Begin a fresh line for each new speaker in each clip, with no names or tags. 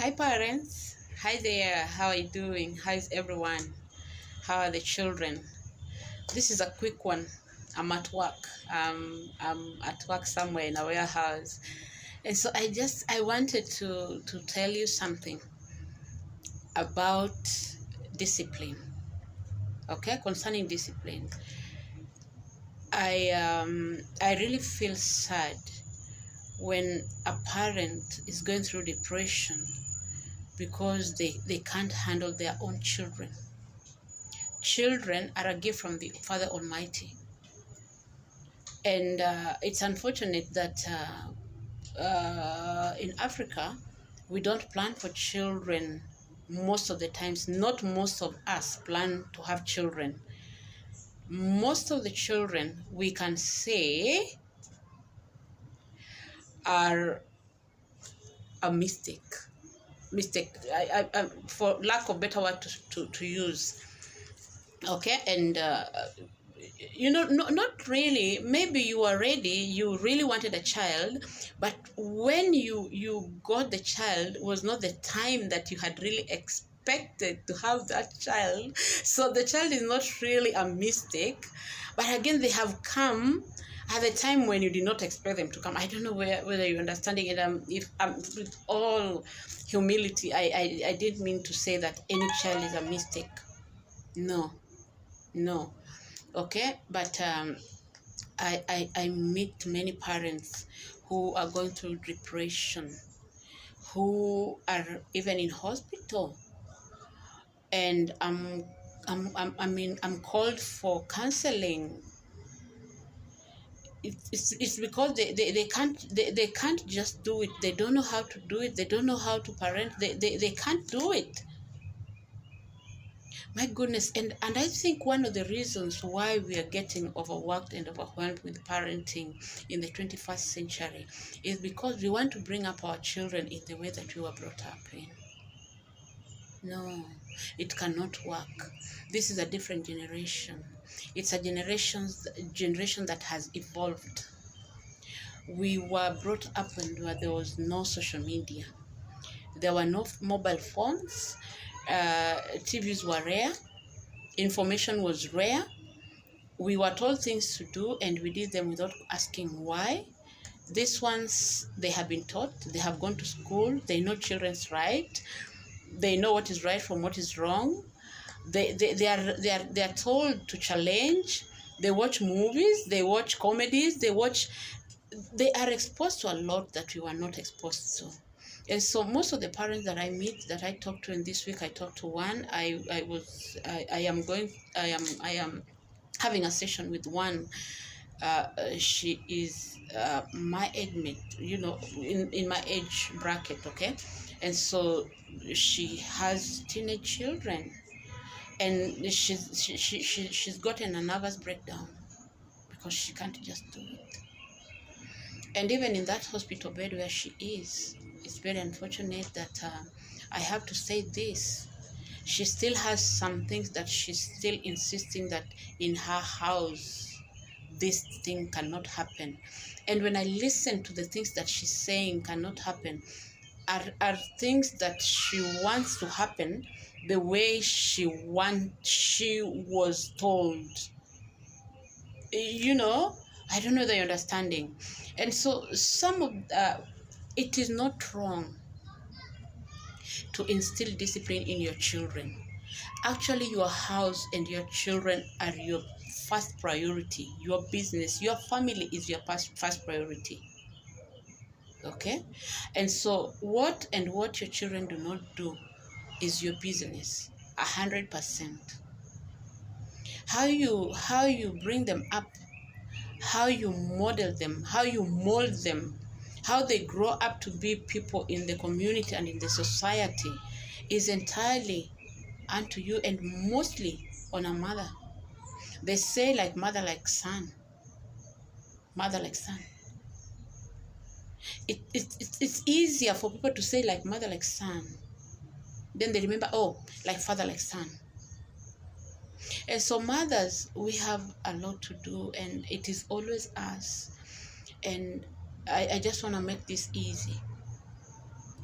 Hi parents, hi there, how are you doing? How is everyone? How are the children? This is a quick one. I'm at work. I'm at work somewhere in a warehouse. And so I wanted to tell you something about discipline. Okay, concerning discipline. I really feel sad when a parent is going through depression because they can't handle their own children. Children are a gift from the Father Almighty. And it's unfortunate that in Africa, we don't plan for children most of the times. Not most of us plan to have children. Most of the children, we can say, are a mistake. Mistake, for lack of better word to use. Okay, and not really. Maybe you are ready, you really wanted a child, but when you got the child was not the time that you had really expected to have that child. So the child is not really a mistake, but again, they have come at the time when you did not expect them to come. I don't know whether you're understanding it. If with all humility, I didn't mean to say that any child is a mistake. No, okay, but I meet many parents who are going through depression, who are even in hospital, and I'm called for counseling. It's because they can't just do it. They don't know how to do it. They don't know how to parent. They can't do it. My goodness, and I think one of the reasons why we are getting overworked and overwhelmed with parenting in the 21st century is because we want to bring up our children in the way that we were brought up in. No, it cannot work. This is a different generation. It's a generation that has evolved. We were brought up when there was no social media. There were no mobile phones. TVs were rare. Information was rare. We were told things to do and we did them without asking why. These ones, they have been taught, they have gone to school, they know children's right, they know what is right from what is wrong. They are told to challenge. They watch movies, they watch comedies, they are exposed to a lot that we were not exposed to. And so most of the parents that I meet, that I talk to, in this week I talked to one. I am having a session with one. She is my age mate, in my age bracket, okay? And so she has teenage children, and she's gotten a nervous breakdown because she can't just do it. And even in that hospital bed where she is, it's very unfortunate that I have to say this. She still has some things that she's still insisting that in her house, this thing cannot happen. And when I listen to the things that she's saying cannot happen, are things that she wants to happen the way she was told. I don't know the understanding. And so it is not wrong to instill discipline in your children. Actually, your house and your children are your first priority. Your business, your family is your first priority. Okay? And so what your children do not do is your business. 100%. How you bring them up, how you model them, how you mold them, how they grow up to be people in the community and in the society is entirely unto you, and mostly on a mother. They say like mother, like son. Mother, like son. It's easier for people to say like mother, like son. Then they remember, oh, like father, like son. And so mothers, we have a lot to do, and it is always us. And I just want to make this easy.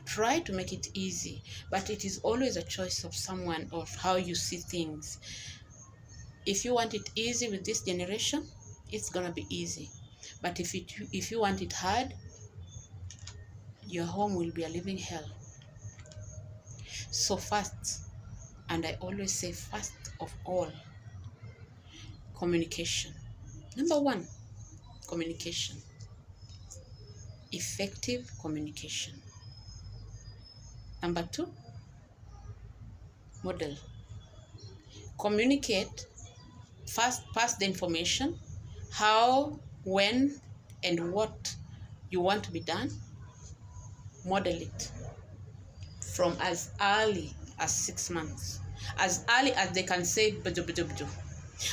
Try to make it easy, but it is always a choice of someone of how you see things. If you want it easy with this generation, it's gonna be easy. But if you want it hard, your home will be a living hell. So first, and I always say first of all, communication. Number one, communication. Effective communication. Number two, model. Communicate. First, pass the information, how, when, and what you want to be done. Model it from as early as 6 months. As early as they can say bujo, bujo, bujo.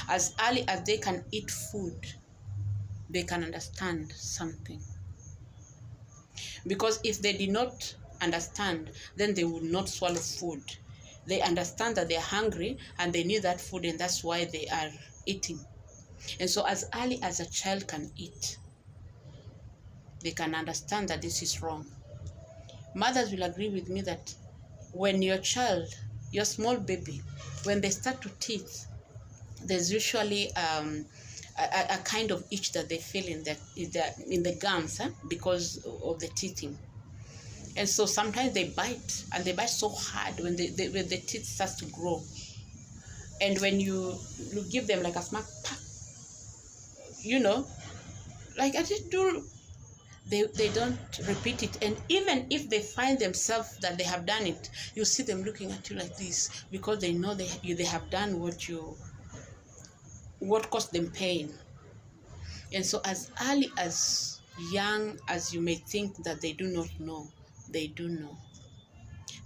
As early as they can eat food, they can understand something. Because if they did not understand, then they would not swallow food. They understand that they're hungry and they need that food, and that's why they are eating. And so as early as a child can eat, they can understand that this is wrong. Mothers will agree with me that when your child, your small baby, when they start to teeth, there's usually a kind of itch that they feel in the gums, because of the teething. And so sometimes they bite, and they bite so hard when when the teeth starts to grow. And when you give them like a smack, like I just do, they don't repeat it. And even if they find themselves that they have done it, you see them looking at you like this, because they know they have done what caused them pain. And so as early as young as you may think that they do not know, they do know.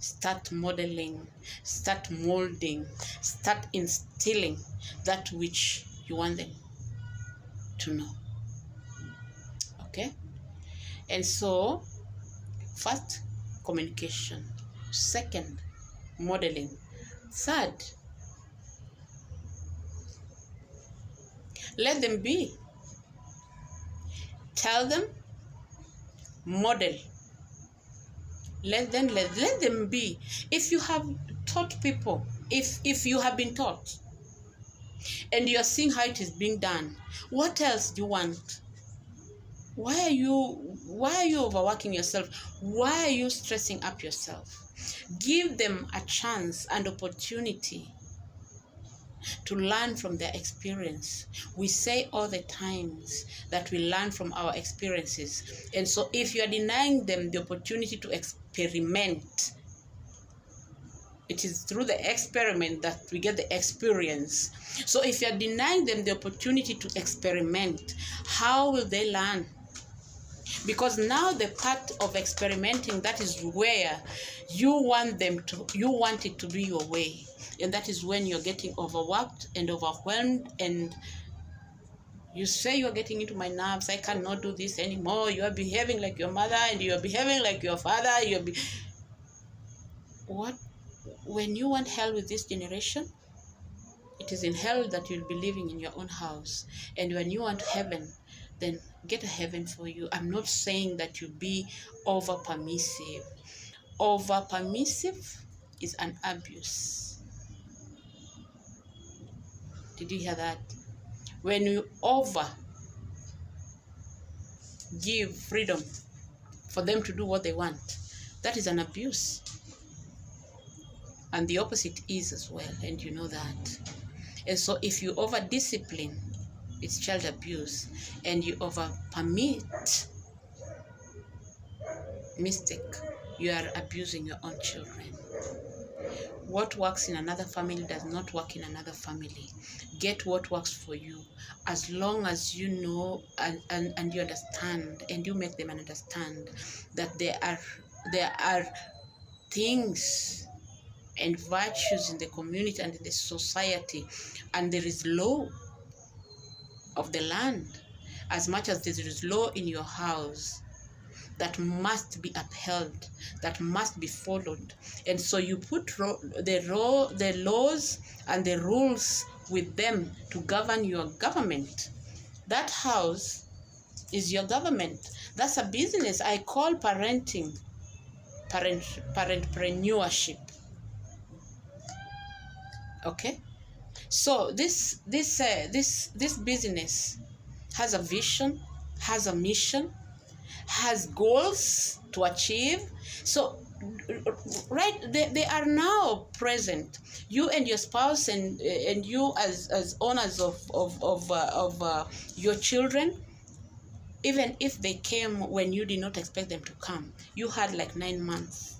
Start modeling, start molding, start instilling that which you want them to know. Okay? And so, first, communication. Second, modeling. Third, let them be. Tell them, model. Let them be. If you have taught people, if you have been taught, and you are seeing how it is being done, what else do you want? Why are you overworking yourself? Why are you stressing up yourself? Give them a chance and opportunity to learn from their experience. We say all the times that we learn from our experiences. And so if you are denying them the opportunity to experiment, it is through the experiment that we get the experience. So if you are denying them the opportunity to experiment, how will they learn? Because now the part of experimenting, that is where you want it to be your way. And that is when you're getting overworked and overwhelmed, and you say, you're getting into my nerves, I cannot do this anymore. You are behaving like your mother, and you are behaving like your father. What? When you want hell with this generation, it is in hell that you'll be living in your own house. And when you want heaven, then get a heaven for you. I'm not saying that you be over permissive. Over permissive is an abuse. Did you hear that? When you over give freedom for them to do what they want, that is an abuse. And the opposite is as well, and you know that. And so if you over discipline, it's child abuse. And you over permit mistake, you are abusing your own children. What works in another family does not work in another family. Get what works for you. As long as you know and you understand, and you make them understand that there are things and virtues in the community and in the society, and there is law of the land as much as there is law in your house that must be upheld, that must be followed. And so you put the laws and the rules with them to govern your government. That house is your government. That's a business. I call parenting parentpreneurship. Okay, so this business has a vision, has a mission, has goals to achieve. So right, they are now present, you and your spouse, and you as owners of your children. Even if they came when you did not expect them to come, you had like 9 months,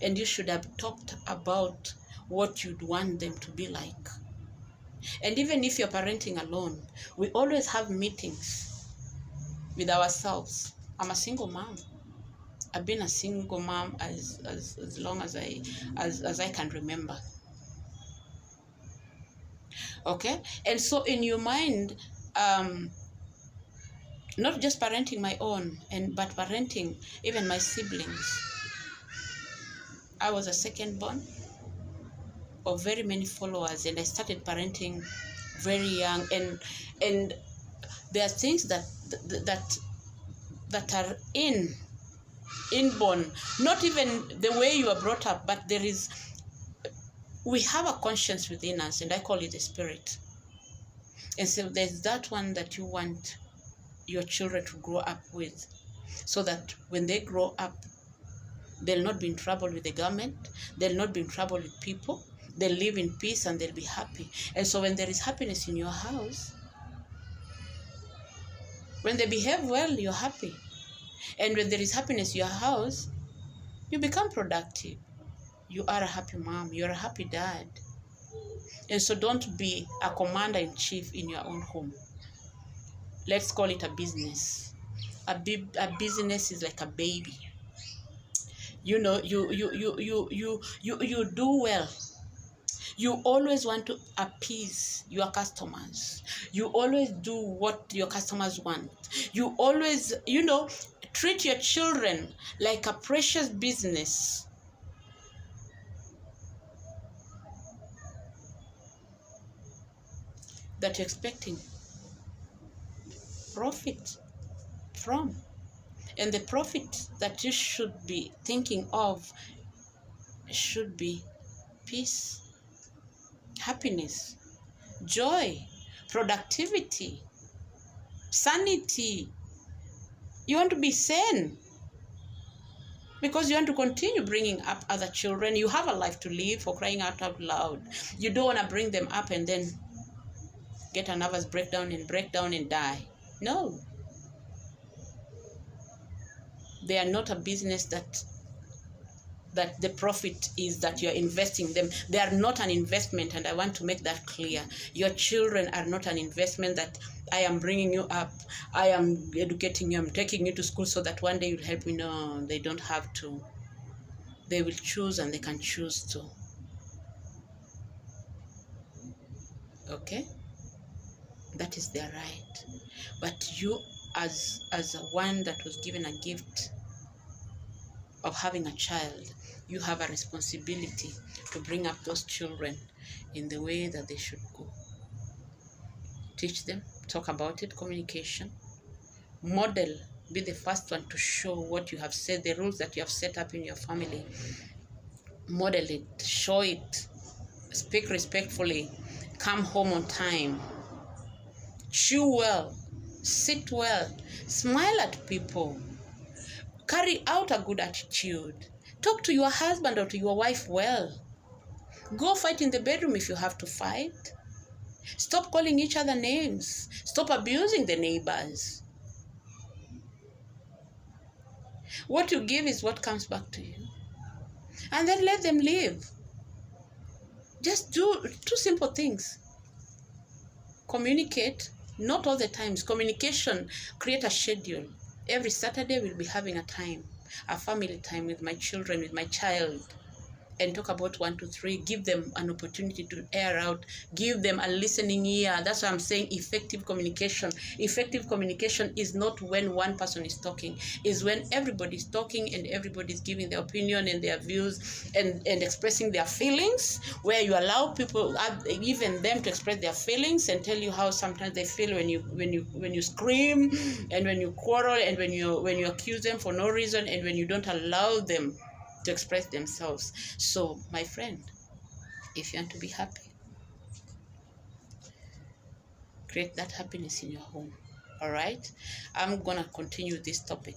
and you should have talked about what you'd want them to be like. And even if you're parenting alone, we always have meetings with ourselves. I'm a single mom. I've been a single mom as long as I can remember. Okay? And so in your mind, not just parenting my own, but parenting even my siblings. I was a second born of very many followers, and I started parenting very young, and there are things that are inborn, not even the way you are brought up, but we have a conscience within us, and I call it the spirit. And so there's that one that you want your children to grow up with, so that when they grow up, they'll not be in trouble with the government, they'll not be in trouble with people, they'll live in peace and they'll be happy. And so when there is happiness in your house, when they behave well, you're happy. And when there is happiness in your house, you become productive. You are a happy mom, you're a happy dad. And so don't be a commander-in-chief in your own home. Let's call it a business. A business is like a baby. You know, you do well. You always want to appease your customers. You always do what your customers want. You always, treat your children like a precious business. That you're expecting profit from. And the profit that you should be thinking of should be peace, happiness, joy, productivity, sanity. You want to be sane because you want to continue bringing up other children. You have a life to live, for crying out loud. You don't want to bring them up and then get a nervous breakdown and die. No. They are not a business that the profit is that you're investing them. They are not an investment, and I want to make that clear. Your children are not an investment that I am bringing you up, I am educating you, I'm taking you to school so that one day you'll help me. No, they don't have to. They will choose, and they can choose to. Okay? That is their right. But you, as one that was given a gift of having a child, you have a responsibility to bring up those children in the way that they should go. Teach them, talk about it, communication, model, be the first one to show what you have said, the rules that you have set up in your family. Model it, show it, speak respectfully, come home on time, chew well, sit well, smile at people, carry out a good attitude, talk to your husband or to your wife well, go fight in the bedroom if you have to fight, stop calling each other names, stop abusing the neighbors. What you give is what comes back to you. And then let them live. Just do 2 simple things. Communicate, not all the times. Communication, create a schedule. Every Saturday we'll be having a time, a family time with my children, with my child, and talk about 1, 2, 3. Give them an opportunity to air out. Give them a listening ear. That's why I'm saying effective communication. Effective communication is not when one person is talking. It's when everybody's talking and everybody's giving their opinion and their views and expressing their feelings, where you allow people, even them, to express their feelings and tell you how sometimes they feel when you scream and when you quarrel and when you accuse them for no reason and when you don't allow them to express themselves. So, my friend, if you want to be happy, create that happiness in your home. All right, I'm gonna continue this topic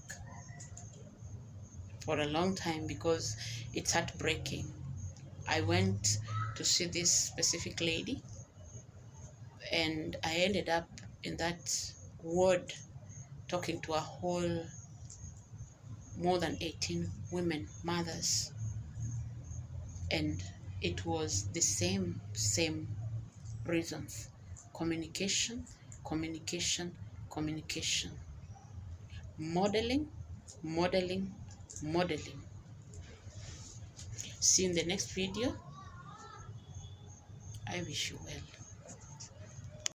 for a long time because it's heartbreaking. I went to see this specific lady, and I ended up in that ward talking to a whole more than 18 women, mothers, and it was the same reasons: communication, communication, communication, modeling, modeling, modeling. See you in the next video. I wish you well.